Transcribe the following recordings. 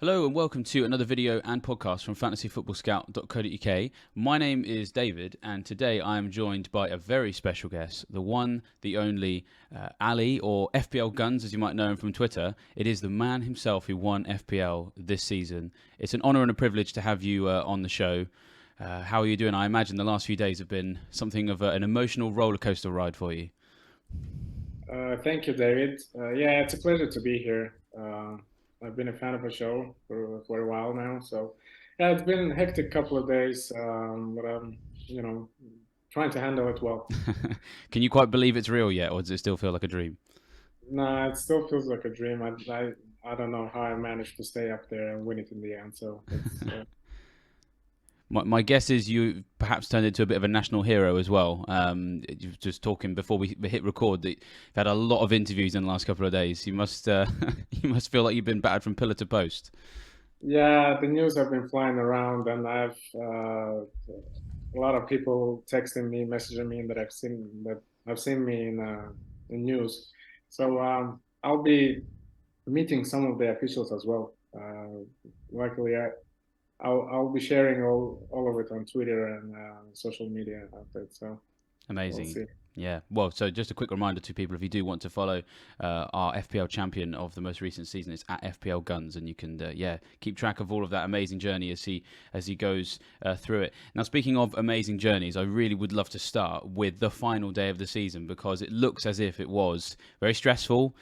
Hello and welcome to another video and podcast from fantasyfootballscout.co.uk. My name is David and today I am joined by a very special guest, the one, the only Ali, or FPL Guns as you might know him from Twitter. It is the man himself who won FPL this season. It's an honour and a privilege to have you on the show. How are you doing? I imagine the last few days have been something of an emotional roller coaster ride for you. Thank you, David. Yeah, it's a pleasure to be here. I've been a fan of the show for a while now, so yeah, it's been a hectic couple of days, but I'm, you know, trying to handle it well. Can you quite believe it's real yet, or does it still feel like a dream? Nah, it still feels like a dream. I don't know how I managed to stay up there and win it in the end. So it's My guess is you perhaps turned into a bit of a national hero as well. You were just talking before we hit record that you've had a lot of interviews in the last couple of days. You must you must feel like you've been battered from pillar to post. yeah, the news have been flying around, and I've a lot of people texting me, messaging me that I've seen me in news. So I'll be meeting some of the officials as well. Luckily, I'll be sharing all of it on Twitter and social media outlets. So we'll Amazing. see. Yeah. Well, so just a quick reminder to people, if you do want to follow our FPL champion of the most recent season, it's at FPL Guns, and you can keep track of all of that amazing journey as he goes through it. Now, speaking of amazing journeys, I really would love to start with the final day of the season because it looks as if it was very stressful,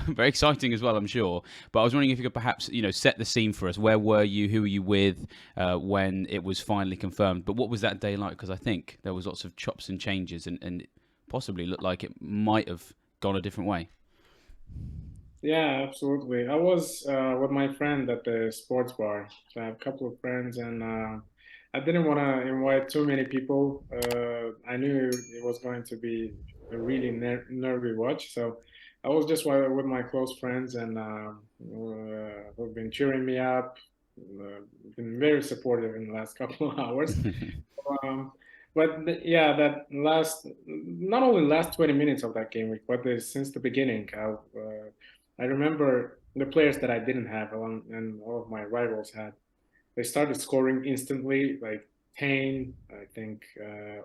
very exciting as well, I'm sure. But I was wondering if you could perhaps set the scene for us. Where were you? Who were you with when it was finally confirmed? But what was that day like? Because I think there was lots of chops and changes and possibly looked like it might have gone a different way. Yeah, absolutely. I was with my friend at the sports bar. So I have a couple of friends, and I didn't want to invite too many people. I knew it was going to be a really nervy watch, so I was just with my close friends, and who've been cheering me up, been very supportive in the last couple of hours. Um, yeah, that not only last 20 minutes of that game week, but since the beginning, I remember the players that I didn't have and all of my rivals had. They started scoring instantly, like Kane, I think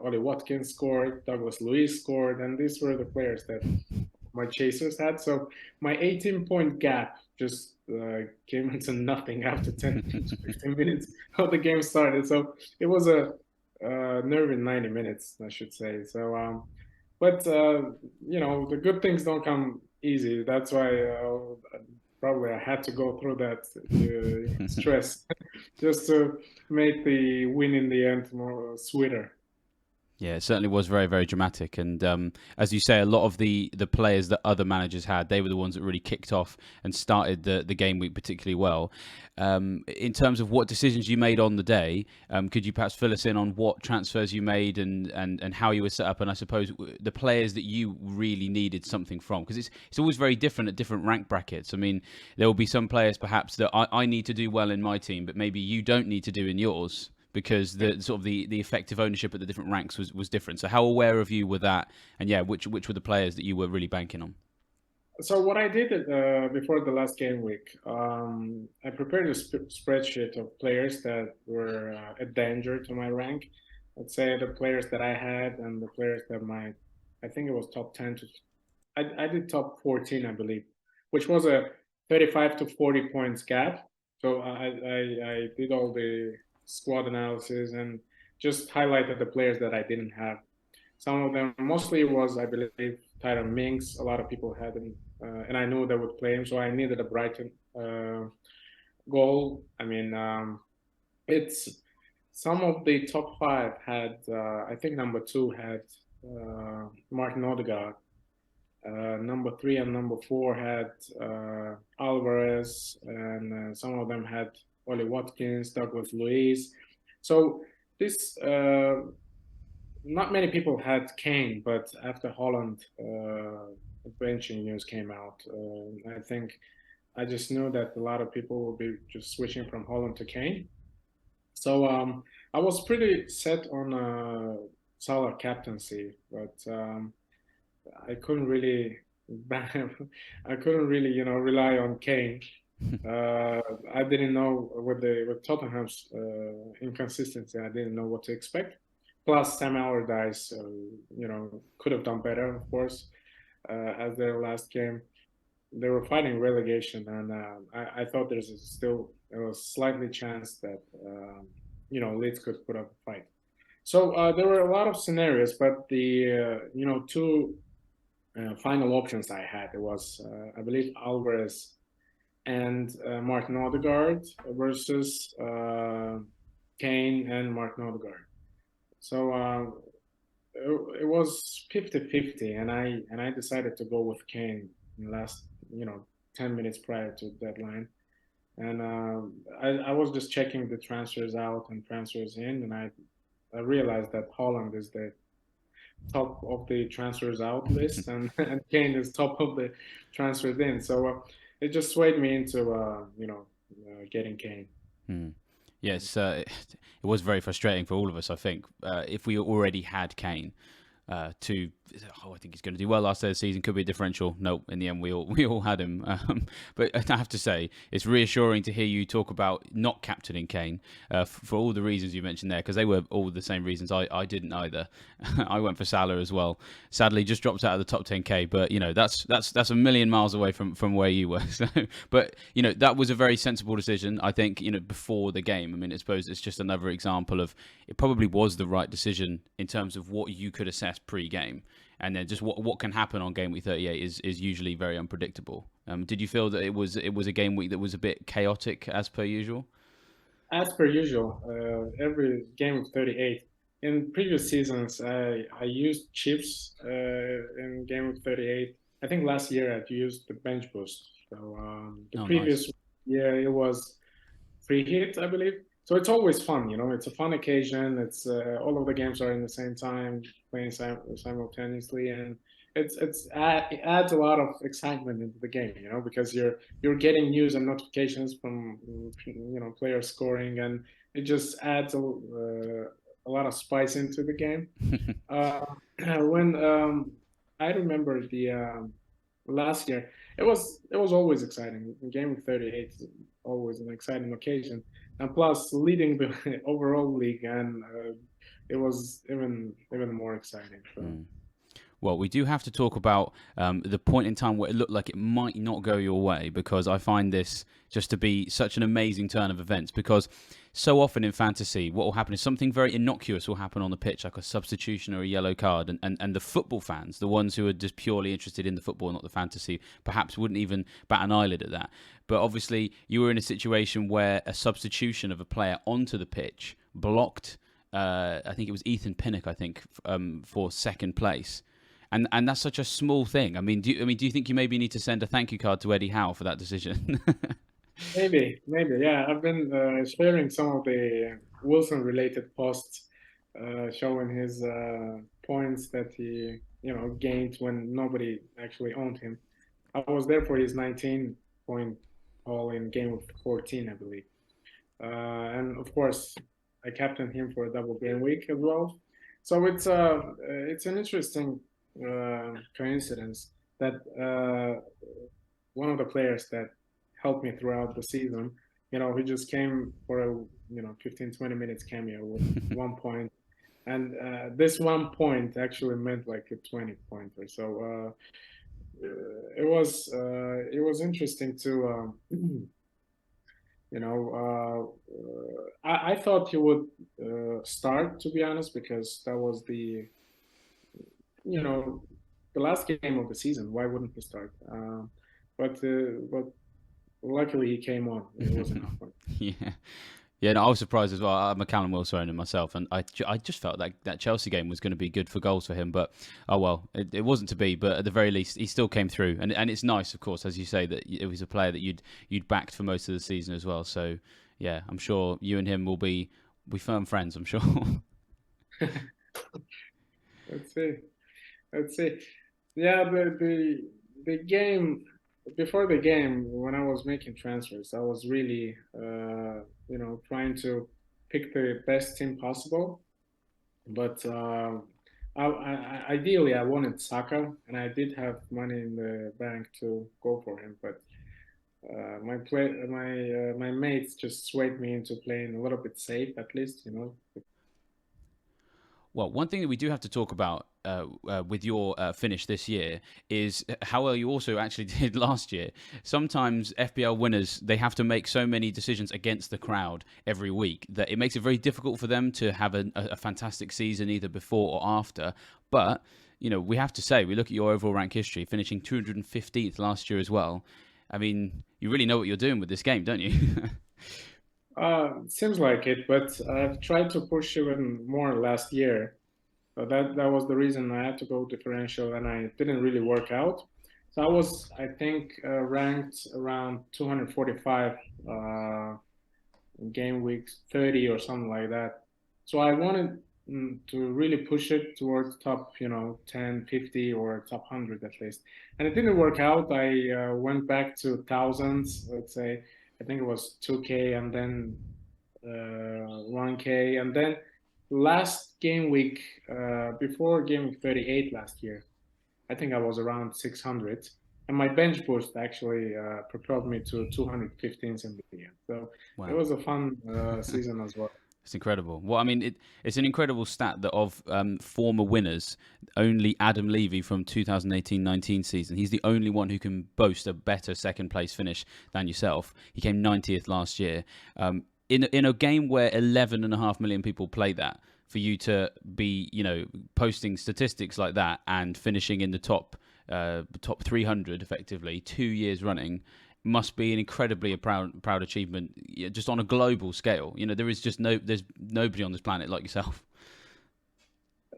Ollie Watkins scored, Douglas Luiz scored, and these were the players that my chasers had. So my 18-point gap just came into nothing after 10 to 15 minutes of the game started. So it was a nerve in 90 minutes, I should say. So, but the good things don't come easy. That's why probably I had to go through that stress just to make the win in the end more sweeter. Yeah, it certainly was very, very dramatic. And as you say, a lot of the players that other managers had, they were the ones that really kicked off and started the game week particularly well. In terms of what decisions you made on the day, could you perhaps fill us in on what transfers you made and how you were set up? And I suppose the players that you really needed something from, because it's always very different at different rank brackets. I mean, there will be some players perhaps that I need to do well in my team, but maybe you don't need to do in yours because the effective ownership at the different ranks was different. So how aware of you were that, and yeah, which were the players that you were really banking on? So what I did before the last game week, I prepared a spreadsheet of players that were a danger to my rank. Let's say the players that I had and the players that I think it was top 10 to, I did top 14, I believe, which was a 35 to 40 points gap. So I did all the squad analysis and just highlighted the players that I didn't have. Some of them, mostly was, I believe, Tyron Minks. A lot of people had him, and I knew they would play him, so I needed a Brighton goal. I mean, it's some of the top five had, I think number two had Martin Odegaard. Number three and number four had Alvarez, and some of them had Ollie Watkins, Douglas Luiz. So this not many people had Kane, but after Holland benching news came out, I think I just knew that a lot of people will be just switching from Holland to Kane. So I was pretty set on Salah captaincy, but I couldn't really, I couldn't really, rely on Kane. I didn't know with Tottenham's inconsistency. I didn't know what to expect. Plus, Sam Allardyce, could have done better, of course, as their last game. They were fighting relegation, and I thought there's still a slightly chance that Leeds could put up a fight. So there were a lot of scenarios, but the two final options I had, it was I believe Alvarez and Martin Odegaard versus Kane and Martin Odegaard. So it was 50-50, and I decided to go with Kane in the last 10 minutes prior to the deadline. And I was just checking the transfers out and transfers in, and I realized that Holland is the top of the transfers out list, and Kane is top of the transfers in. So it just swayed me into getting Kane. Yes, it was very frustrating for all of us. I think if we already had Kane, I think he's going to do well last day of the season. Could be a differential. Nope. In the end, we all had him. But I have to say, it's reassuring to hear you talk about not captaining Kane for all the reasons you mentioned there, because they were all the same reasons. I didn't either. I went for Salah as well. Sadly, just dropped out of the top 10k. But that's a million miles away from where you were. So, but that was a very sensible decision. I think before the game. I mean, I suppose it's just another example of it probably was the right decision in terms of what you could assess pre-game. And then just what can happen on game week 38 is usually very unpredictable. Did you feel that it was a game week that was a bit chaotic as per usual? As per usual, every game week 38. In previous seasons, I used chips in game week 38. I think last year I used the bench boost. So the previous Nice. year it was free hit, I believe. So it's always fun, it's a fun occasion. It's all of the games are in the same time, playing simultaneously, and it adds a lot of excitement into the game, because you're getting news and notifications from players scoring, and it just adds a lot of spice into the game. Uh, when I remember the last year, it was always exciting. Game week 38 is always an exciting occasion, and plus leading the overall league, and it was even more exciting. So. Well, we do have to talk about the point in time where it looked like it might not go your way, because I find this just to be such an amazing turn of events. Because so often in fantasy, what will happen is something very innocuous will happen on the pitch, like a substitution or a yellow card, and the football fans, the ones who are just purely interested in the football, not the fantasy, perhaps wouldn't even bat an eyelid at that. But obviously, you were in a situation where a substitution of a player onto the pitch blocked, I think it was Ethan Pinnock, for second place. And that's such a small thing. I mean, do you think you maybe need to send a thank you card to Eddie Howe for that decision? Maybe, yeah. I've been sharing some of the Wilson-related posts, showing his points that he, gained when nobody actually owned him. I was there for his 19-point haul in game of 14, I believe. And of course, I captained him for a double game week as well. So it's an interesting coincidence that one of the players that helped me throughout the season, he just came for a 15-20 minutes cameo with 1 point, and this 1 point actually meant like a 20-pointer. So it was interesting to I thought he would start, to be honest, because that was the the last game of the season. Why wouldn't he start? But luckily he came on. It was enough. Yeah. Yeah, no, I was surprised as well. I'm a Callum Wilson owner myself, and I just felt like that Chelsea game was going to be good for goals for him. But oh well, it wasn't to be. But at the very least, he still came through, and it's nice, of course, as you say, that it was a player that you'd backed for most of the season as well. So yeah, I'm sure you and him will be firm friends. I'm sure. Let's see. Let's see. Yeah, the game, before the game, when I was making transfers, I was really trying to pick the best team possible. But ideally, I wanted Saka, and I did have money in the bank to go for him. But My mates just swayed me into playing a little bit safe, at least, you know. Well, one thing that we do have to talk about with your finish this year is how well you also actually did last year. Sometimes FPL winners, they have to make so many decisions against the crowd every week that it makes it very difficult for them to have a fantastic season either before or after. But, you know, we have to say, we look at your overall rank history, finishing 215th last year as well. I mean, you really know what you're doing with this game, don't you? Seems like it, but I've tried to push even more last year. So that was the reason I had to go differential, and I didn't really work out. So I was, I think, ranked around 245 in game week 30 or something like that. So I wanted to really push it towards top, you know, 10, 50 or top 100 at least. And it didn't work out. I went back to thousands, let's say. I think it was 2K and then 1K. And then last game week, before game week 38 last year, I think I was around 600. And my bench boost actually propelled me to 215s in the end. So it Wow. was a fun season as well. It's incredible. Well, I mean, it's an incredible stat that of former winners, only Adam Levy from 2018-19 season, he's the only one who can boast a better second place finish than yourself. He came 90th last year. In a game where 11.5 million people play that, for you to be, you know, posting statistics like that and finishing in the top 300 effectively 2 years running must be an incredibly proud achievement, just on a global scale. You know, there's nobody on this planet like yourself.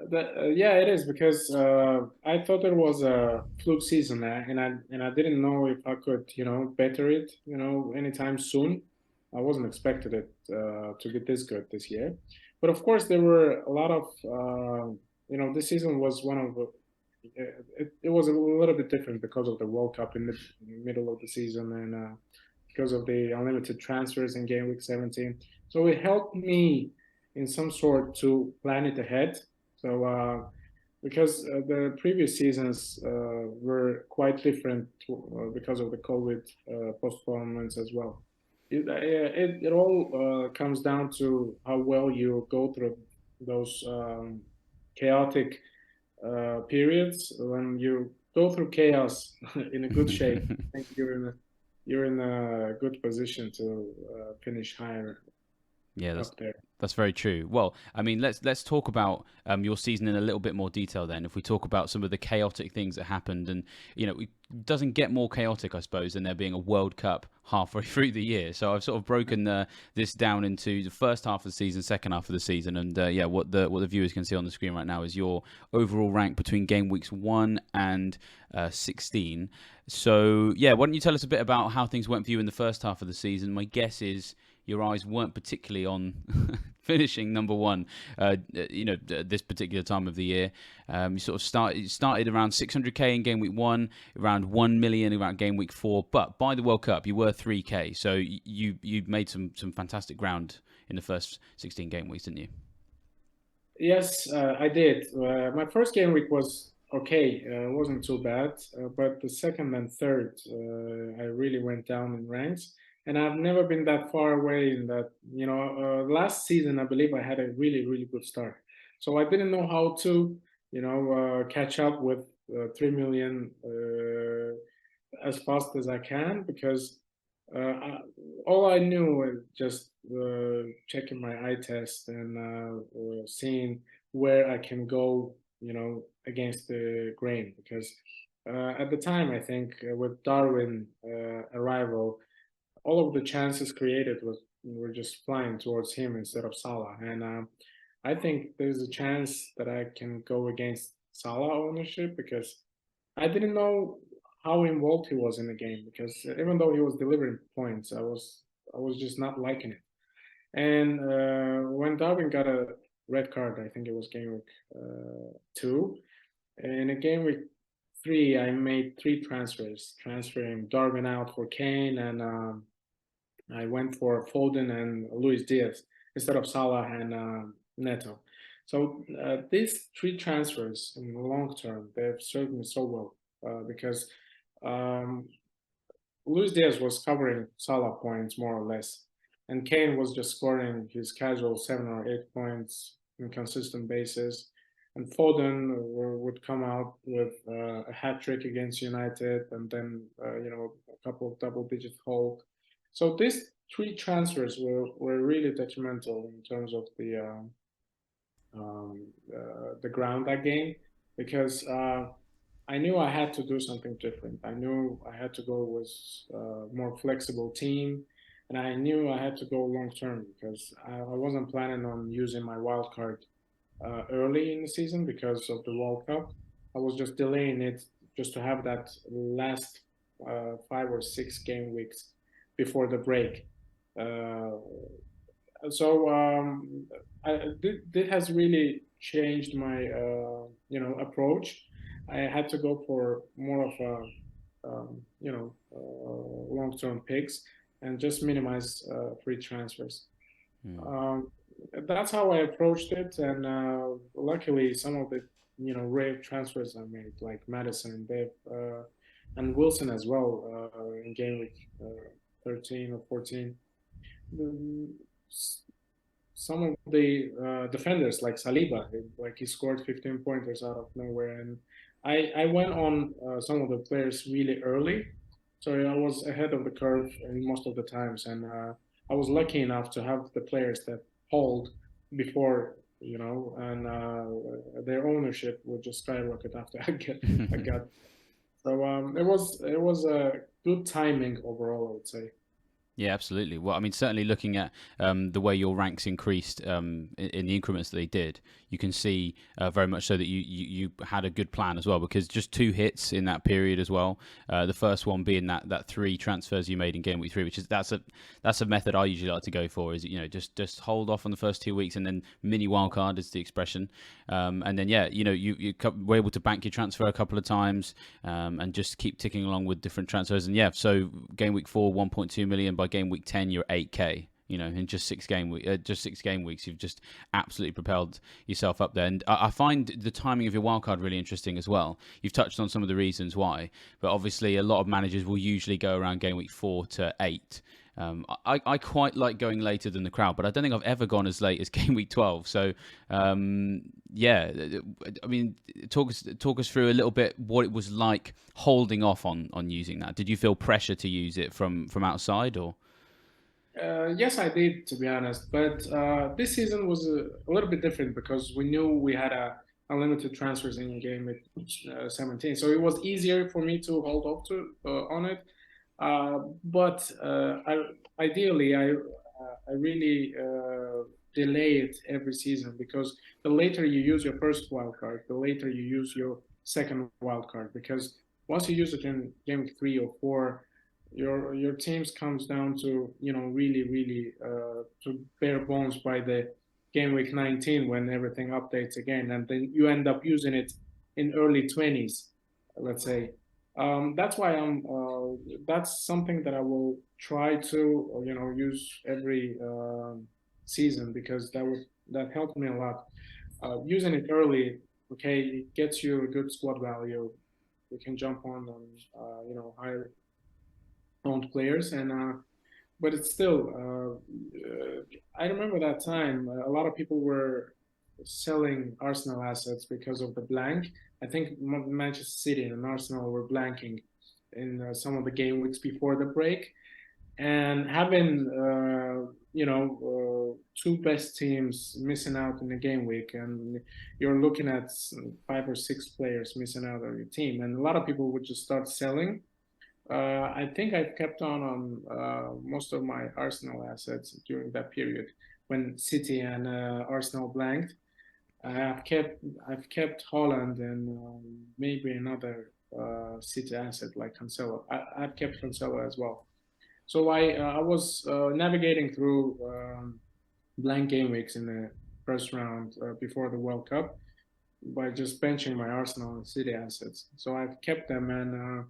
Yeah, it is because I thought it was a fluke season, and I didn't know if I could, you know, better it, you know, anytime soon. I wasn't expected it to be this good this year, but of course there were a lot of, you know, this season was one of the, it was a little bit different because of the World Cup in the middle of the season and because of the unlimited transfers in game week 17. So it helped me in some sort to plan it ahead. So because the previous seasons were quite different because of the COVID postponements as well. It all comes down to how well you go through those chaotic periods. When you go through chaos in a good shape, I think you're in a good position to finish higher Yeah, up there. that's very true. Well, I mean, let's talk about your season in a little bit more detail. Then, if we talk about some of the chaotic things that happened, and you know, it doesn't get more chaotic, I suppose, than there being a World Cup halfway through the year. So I've sort of broken this down into the first half of the season, second half of the season, and yeah, what the viewers can see on the screen right now is your overall rank between game weeks 1 and 16. So yeah, why don't you tell us a bit about how things went for you in the first half of the season? My guess is your eyes weren't particularly on finishing number one, you know, this particular time of the year. You sort of started around 600k in game week 1, around 1 million around game week 4. But by the World Cup, you were 3k, so you made some fantastic ground in the first 16 game weeks, didn't you? Yes, I did. My first game week was okay. It wasn't too bad, but the second and third, I really went down in ranks. And I've never been that far away in that, you know, last season, I believe I had a really, really good start. So I didn't know how to, you know, catch up with 3 million as fast as I can because all I knew was just checking my eye test and seeing where I can go, you know, against the grain. Because at the time, I think with Darwin arrival, all of the chances created was were just flying towards him instead of Salah, and I think there's a chance that I can go against Salah ownership because I didn't know how involved he was in the game because even though he was delivering points, I was just not liking it. And when Darwin got a red card, I think it was game week 2. In a game week 3, I made 3 transfers, transferring Darwin out for Kane, and I went for Foden and Luis Diaz instead of Salah and Neto. So these 3 transfers in the long term, they've served me so well because um, Luis Diaz was covering Salah points more or less, and Kane was just scoring his casual 7 or 8 points on consistent basis. And Foden would come out with a hat trick against United, and then a couple of double-digit haul. So these 3 transfers were really detrimental in terms of the ground that game, because I knew I had to do something different. I knew I had to go with a more flexible team, and I knew I had to go long term because I wasn't planning on using my wild card early in the season because of the World Cup. I was just delaying it just to have that last 5 or 6 game weeks before the break. Uh, so this has really changed my approach. I had to go for more of a long-term picks and just minimize free transfers. Um, that's how I approached it, and luckily some of the rare transfers I made, like Madison, Dave, and Wilson as well in game week 13 or 14. Some of the defenders like Saliba, like he scored 15 pointers out of nowhere, and I went on some of the players really early, so I was ahead of the curve in most of the times, and I was lucky enough to have the players that hold before, and their ownership would just skyrocket after I got. So it was a good timing overall, I would say. Yeah, absolutely. Well, I mean, certainly looking at the way your ranks increased in the increments that they did, you can see very much so that you had a good plan as well, because just 2 hits in that period as well. The first one being that 3 transfers you made in game week 3, which is that's a method I usually like to go for. Is just hold off on the first 2 weeks and then mini wildcard is the expression, and then you were able to bank your transfer a couple of times and just keep ticking along with different transfers. And so game week 4, 1.2 million. By game week 10, you're 8k. In just 6 game weeks, you've just absolutely propelled yourself up there. And I find the timing of your wildcard really interesting as well. You've touched on some of the reasons why, but obviously a lot of managers will usually go around game week 4 to 8. I quite like going later than the crowd, but I don't think I've ever gone as late as game week 12. So, I mean, talk us through a little bit what it was like holding off on using that. Did you feel pressure to use it from outside, or? Yes, I did, to be honest. But this season was a little bit different because we knew we had unlimited transfers in game at 17, so it was easier for me to hold off on it. But ideally, I really delay it every season, because the later you use your first wild card, the later you use your second wild card. Because once you use it in game 3 or 4, your teams comes down to really to bare bones by the game week 19, when everything updates again, and then you end up using it in early 20s, let's say. That's why that's something that I will try to use every season, because that helped me a lot. Using it early, okay, it gets you a good squad value. You can jump on higher owned players, and but it's still I remember that time a lot of people were selling Arsenal assets because of the blank. I think Manchester City and Arsenal were blanking in some of the game weeks before the break, and having 2 best teams missing out in the game week, and you're looking at 5 or 6 players missing out on your team, and a lot of people would just start selling. I think I've kept on most of my Arsenal assets during that period when City and Arsenal blanked. I've kept Holland and maybe another City asset like Cancelo. I've kept Cancelo as well. So I was navigating through blank game weeks in the first round before the World Cup by just benching my Arsenal and City assets. So I've kept them, and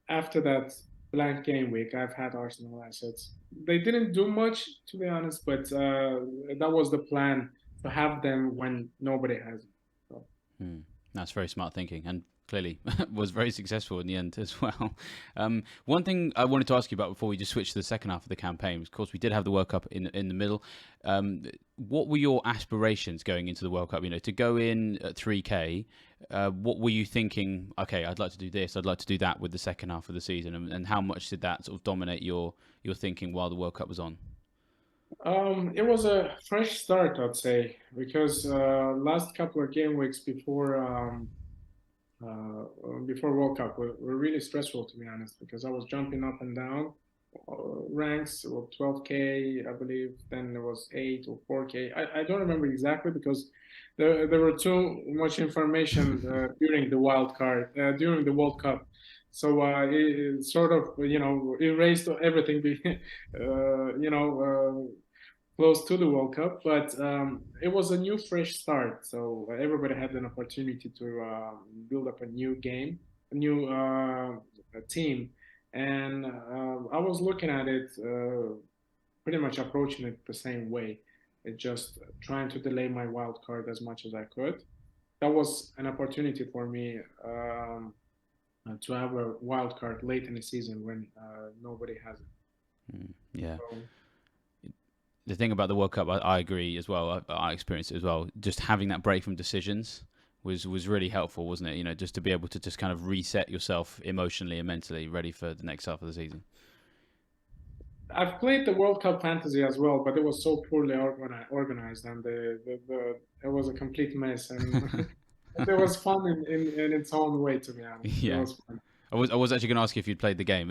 after that blank game week, I've had Arsenal assets. They didn't do much, to be honest, but that was the plan, to have them when nobody has them. So. That's very smart thinking. And clearly was very successful in the end as well. One thing I wanted to ask you about before we just switch to the second half of the campaign, of course, we did have the World Cup in the middle. What were your aspirations going into the World Cup? To go in at 3K, what were you thinking? Okay, I'd like to do this, I'd like to do that with the second half of the season, and how much did that sort of dominate your thinking while the World Cup was on? It was a fresh start, I'd say, because last couple of game weeks before World Cup were really stressful, to be honest, because I was jumping up and down ranks, well, 12K, I believe. Then there was 8 or 4K. I don't remember exactly because there were too much information during the during the World Cup. So it sort of, erased everything, close to the World Cup, but it was a new, fresh start. So everybody had an opportunity to build up a new game, a new team, and I was looking at it, pretty much approaching it the same way, just trying to delay my wild card as much as I could. That was an opportunity for me to have a wild card late in the season when nobody has it. Yeah. So, The thing about the World Cup, I agree as well. I experienced it as well. Just having that break from decisions was really helpful, wasn't it? Just to be able to just kind of reset yourself emotionally and mentally, ready for the next half of the season. I've played the World Cup Fantasy as well, but it was so poorly organized, and it was a complete mess. And it was fun in its own way, to be honest. It Yeah. was fun. I was actually going to ask you if you'd played the game.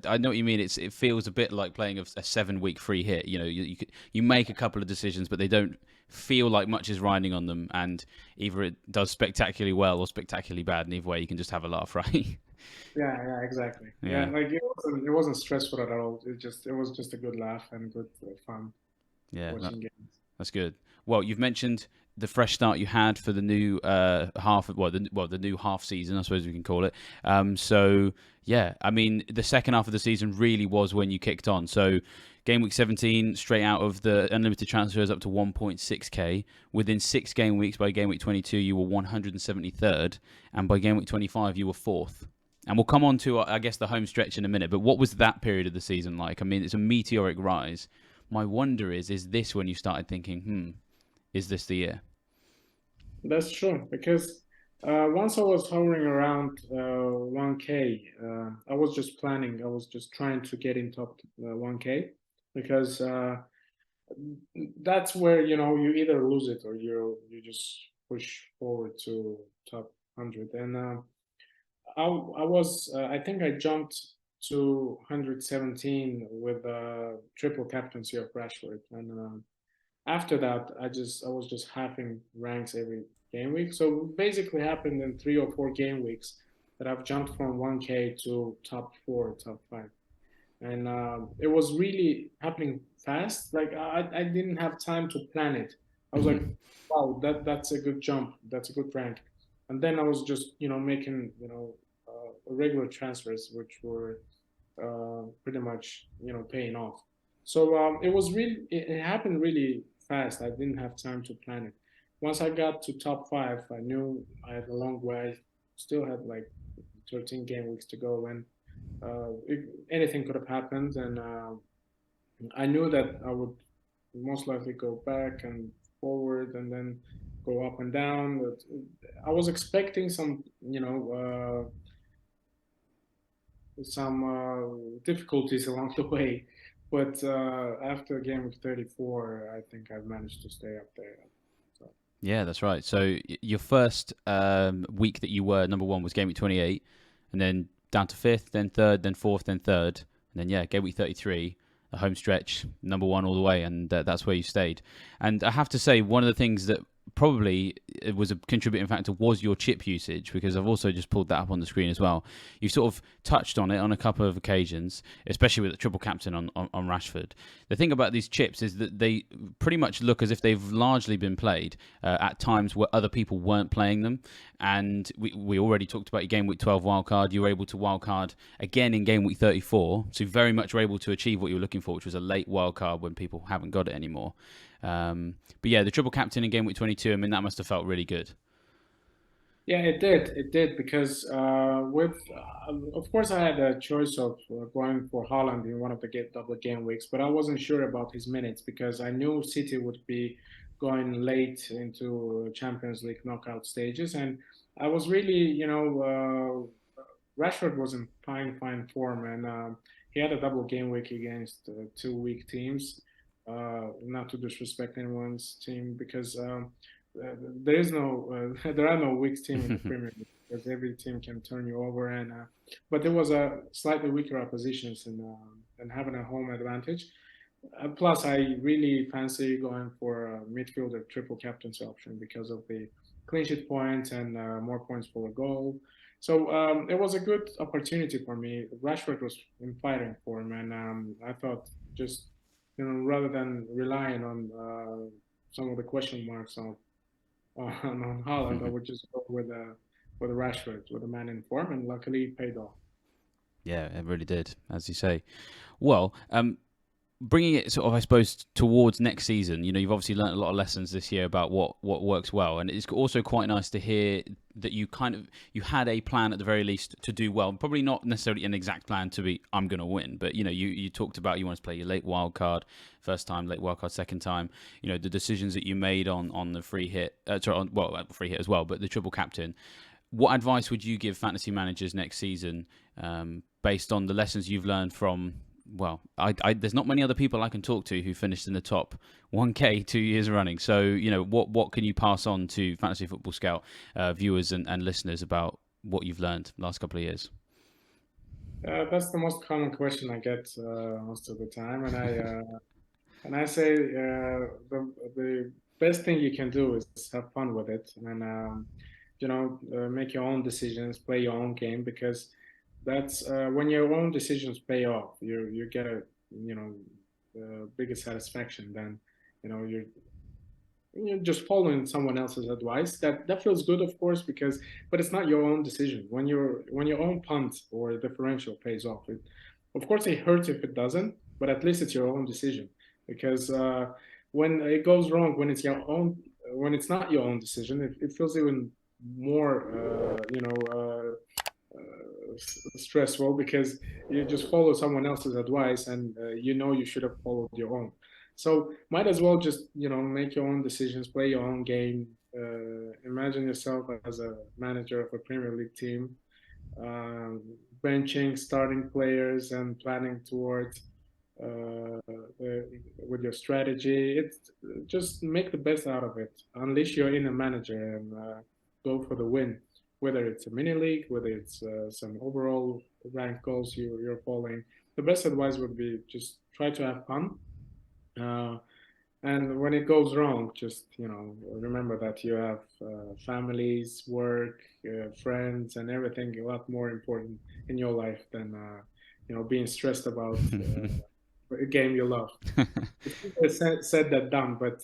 I know what you mean. It feels a bit like playing a 7-week free hit. You make a couple of decisions, but they don't feel like much is riding on them. And either it does spectacularly well or spectacularly bad. And either way, you can just have a laugh, right? Yeah, exactly. Yeah. Like it wasn't stressful at all. It was just a good laugh and good fun Yeah, watching games. that's good. Well, you've mentioned the fresh start you had for the new the new half season, I suppose we can call it. So yeah, I mean, the second half of the season really was when you kicked on. So game week 17, straight out of the unlimited transfers up to 1.6k. Within 6 game weeks, by game week 22, you were 173rd, and by game week 25, you were 4th. And we'll come on to, I guess, the home stretch in a minute. But what was that period of the season like? I mean, it's a meteoric rise. My wonder is this when you started thinking, is this the year? That's true, because once I was hovering around 1K, I was just planning. I was just trying to get in top 1K, because that's where you either lose it or you just push forward to top 100. And I think I jumped to 117 with triple captaincy of Rashford, and after that, I was just halving ranks every game week. So basically happened in 3 or 4 game weeks that I've jumped from 1K to top 4, top 5. And it was really happening fast. Like I didn't have time to plan it. I was like, wow, that's a good jump. That's a good rank. And then I was just, making, regular transfers, which were pretty much, paying off. So it happened really fast. I didn't have time to plan it. Once I got to top 5, I knew I had a long way. I still had like 13 game weeks to go, and anything could have happened. And I knew that I would most likely go back and forward, and then go up and down. But I was expecting some difficulties along the way. But after game week 34, I think I've managed to stay up there. So. Yeah, that's right. So your first week that you were number 1 was game week 28, and then down to 5th, then 3rd, then 4th, then 3rd, and then game week 33, the home stretch, number 1 all the way, and that's where you stayed. And I have to say, one of the things that probably it was a contributing factor was your chip usage, because I've also just pulled that up on the screen as well. You've sort of touched on it on a couple of occasions, especially with the triple captain on Rashford. The thing about these chips is that they pretty much look as if they've largely been played at times where other people weren't playing them. And we already talked about your game week 12 wildcard. You were able to wildcard again in game week 34, so you very much were able to achieve what you were looking for, which was a late wildcard when people haven't got it anymore. But yeah, the triple captain in game week 22, I mean, that must have felt really good. Yeah, it did. It did because of course, I had a choice of going for Holland in one of the double game weeks, but I wasn't sure about his minutes because I knew City would be going late into Champions League knockout stages, and I was really, Rashford was in fine form, and he had a double game week against two weak teams. Not to disrespect anyone's team because. There is no there are no weak team in the Premier League because every team can turn you over and but there was a slightly weaker oppositions and having a home advantage. Plus, I really fancy going for a midfielder triple captaincy option because of the clean sheet points and more points for a goal. So it was a good opportunity for me. Rashford was in fighting form, and I thought just rather than relying on some of the question marks on Holland, I would just go with a Rashford, with a man in form, and luckily it paid off. Yeah, it really did, as you say. Well, bringing it sort of, I suppose, towards next season, you've obviously learned a lot of lessons this year about what works well, and it's also quite nice to hear that you had a plan at the very least to do well. Probably not necessarily an exact plan to be I'm going to win, but you talked about you want to play your late wild card first time, late wild card second time. The decisions that you made on the free hit, free hit as well, but the triple captain. What advice would you give fantasy managers next season, based on the lessons you've learned from? Well, there's not many other people I can talk to who finished in the top 1K 2 years running. So, what can you pass on to Fantasy Football Scout viewers and listeners about what you've learned the last couple of years? That's the most common question I get most of the time, and I say the best thing you can do is have fun with it, and make your own decisions, play your own game, because that's when your own decisions pay off, you get a bigger satisfaction than you're just following someone else's advice. That feels good, of course, but it's not your own decision. When your own punt or differential pays off, of course it hurts if it doesn't, but at least it's your own decision. Because when it goes wrong, when it's not your own decision, it feels even more stressful because you just follow someone else's advice and you should have followed your own. So might as well just make your own decisions, play your own game. Imagine yourself as a manager of a Premier League team, um, benching starting players and planning towards with your strategy. It's just make the best out of it. Unleash your inner manager and go for the win. Whether it's a mini league, whether it's some overall rank goals you're following, the best advice would be just try to have fun. Uh, and when it goes wrong, just remember that you have families, work, friends, and everything a lot more important in your life than being stressed about a game you love. It's said that done, but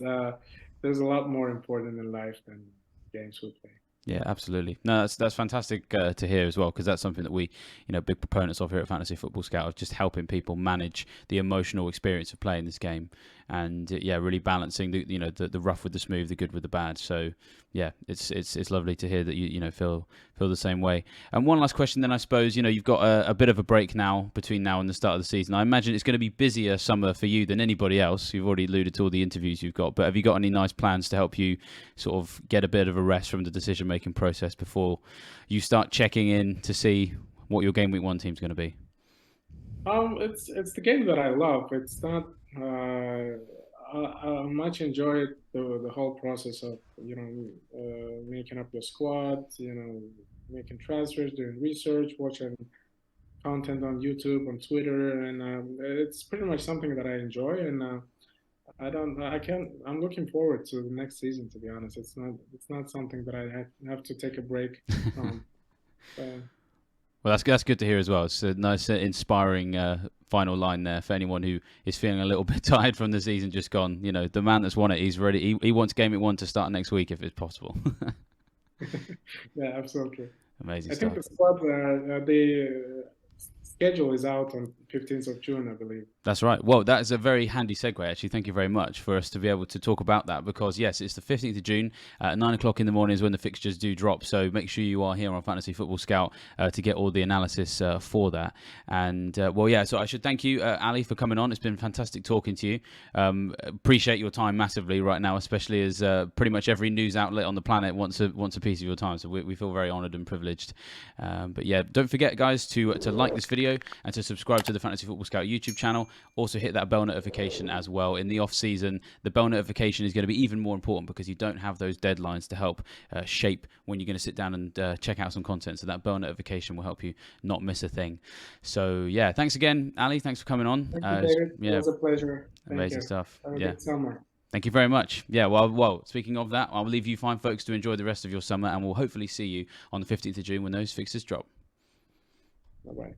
there's a lot more important in life than games we play. Yeah, absolutely. No, that's fantastic to hear as well, because that's something that we, big proponents of here at Fantasy Football Scout, of just helping people manage the emotional experience of playing this game, and really balancing the rough with the smooth, the good with the bad. So yeah, it's lovely to hear that you feel the same way. And one last question, then, I suppose you've got a bit of a break now between now and the start of the season. I imagine it's going to be busier summer for you than anybody else. You've already alluded to all the interviews you've got, but have you got any nice plans to help you sort of get a bit of a rest from the decision-making process before you start checking in to see what your Game Week 1 team's going to be? It's the game that I love. It's not. I much enjoy the whole process of making up your squad, making transfers, doing research, watching content on YouTube, on Twitter, and it's pretty much something that I enjoy. And I don't. I can't. I'm looking forward to the next season. To be honest, it's not something that I have to take a break from. Well, that's good to hear as well. It's a nice, inspiring final line there for anyone who is feeling a little bit tired from the season just gone. The man that's won it, he's ready. He wants Game Week 1 to start next week if it's possible. Yeah, absolutely. Amazing I stuff. think the squad, schedule is out on 15th of June, I believe. That's right. Well, that is a very handy segue, actually. Thank you very much for us to be able to talk about that because, yes, it's the 15th of June. 9 o'clock in the morning is when the fixtures do drop. So make sure you are here on Fantasy Football Scout to get all the analysis for that. And, well, yeah, so I should thank you, Ali, for coming on. It's been fantastic talking to you. Appreciate your time massively right now, especially as pretty much every news outlet on the planet wants a piece of your time. So we feel very honoured and privileged. But, yeah, don't forget, guys, to like this video and to subscribe to the Fantasy Football Scout YouTube channel. Also hit that bell notification as well. In the off season, the bell notification is going to be even more important because you don't have those deadlines to help shape when you're going to sit down and check out some content. So that bell notification will help you not miss a thing. So yeah, thanks again, Ali. Thanks for coming on. Thank you, David. Yeah, it was a pleasure. Amazing stuff. Have a yeah. good summer. Thank you very much. Yeah, well, speaking of that, I'll leave you fine folks to enjoy the rest of your summer and we'll hopefully see you on the 15th of June when those fixtures drop. Bye-bye.